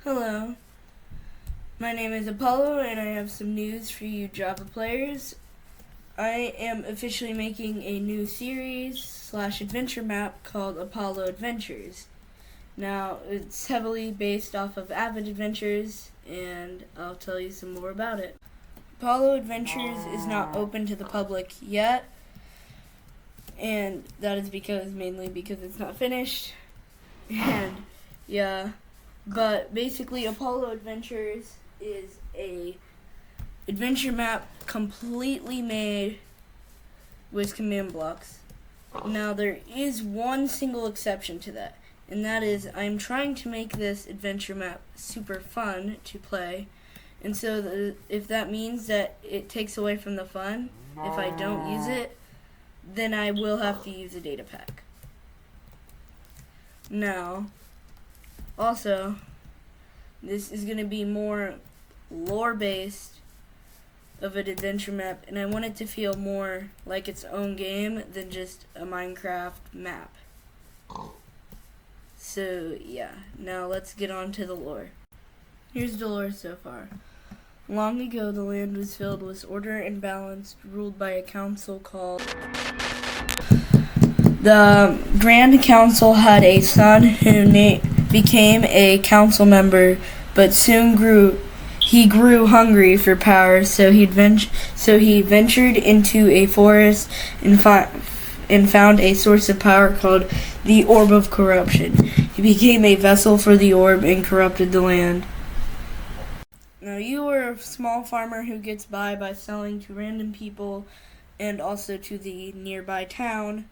Hello, my name is Apollo and I have some news for you Java players. I am officially making a new series / adventure map called ApolloAdventures. Now, it's heavily based off of ApolloAdventures and I'll tell you some more about it. ApolloAdventures is not open to the public yet, and that is mainly because it's not finished. And yeah. But basically, ApolloAdventures is a adventure map completely made with command blocks. Now, there is one single exception to that, and that is I'm trying to make this adventure map super fun to play. And so if that means that it takes away from the fun, if I don't use it, then I will have to use a data pack. Now, also, this is going to be more lore-based of an adventure map, and I want it to feel more like its own game than just a Minecraft map. So, yeah, now let's get on to the lore. Here's the lore so far. Long ago, the land was filled with order and balance, ruled by a council called... The Grand Council had a son who became a council member, but soon grew hungry for power, so he ventured into a forest and found a source of power called the Orb of Corruption. He became a vessel for the orb and corrupted the land. Now, you are a small farmer who gets by selling to random people and also to the nearby town.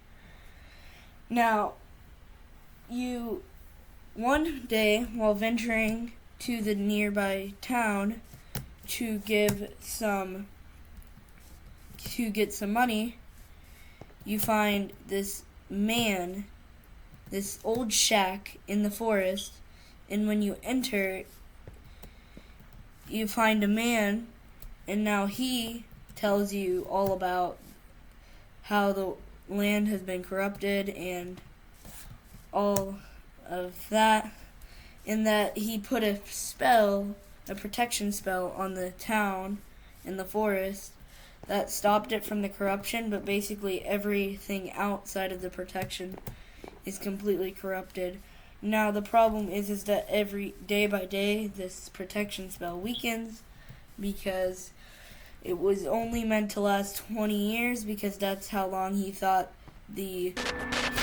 Now, one day, while venturing to the nearby town to get some money, you find this old shack in the forest, and when you enter, you find a man, and now he tells you all about how the land has been corrupted and all of that, in that he put a protection spell on the town in the forest that stopped it from the corruption, but basically everything outside of the protection is completely corrupted. Now the problem is that every day by day this protection spell weakens, because it was only meant to last 20 years, because that's how long he thought the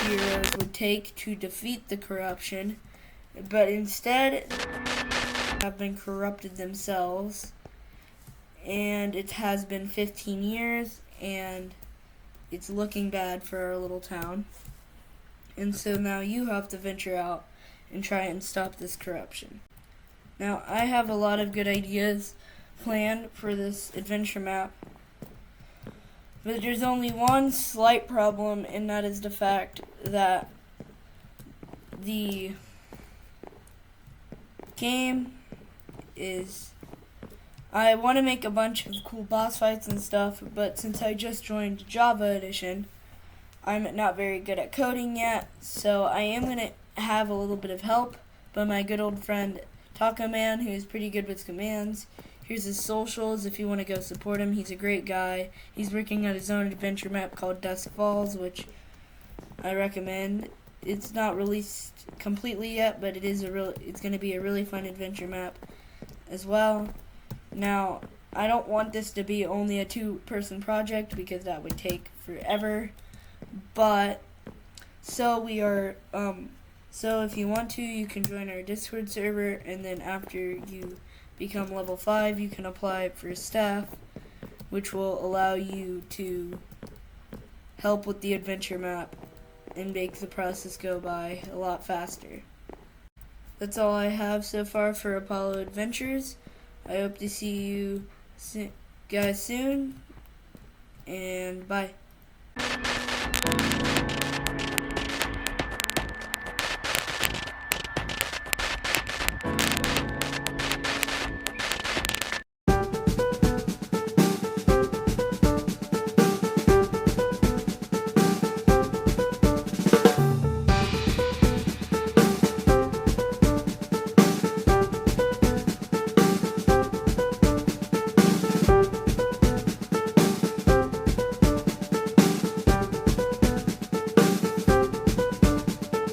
heroes would take to defeat the corruption. But instead, have been corrupted themselves, and it has been 15 years, and it's looking bad for our little town. And so now you have to venture out and try and stop this corruption. Now, I have a lot of good ideas planned for this adventure map, but there's only one slight problem, and that is the fact that the game is... I want to make a bunch of cool boss fights and stuff, but since I just joined Java Edition, I'm not very good at coding yet, so I am going to have a little bit of help by my good old friend Taco Man, who is pretty good with commands. Here's his socials if you want to go support him. He's a great guy. He's working on his own adventure map called Dusk Falls, which I recommend. It's not released completely yet, but it's going to be a really fun adventure map as well. Now, I don't want this to be only a 2-person project, because that would take forever. But so if you want to, you can join our Discord server, and then after you become level 5, you can apply for staff, which will allow you to help with the adventure map and make the process go by a lot faster. That's all I have so far for ApolloAdventures. I hope to see you guys soon, and bye.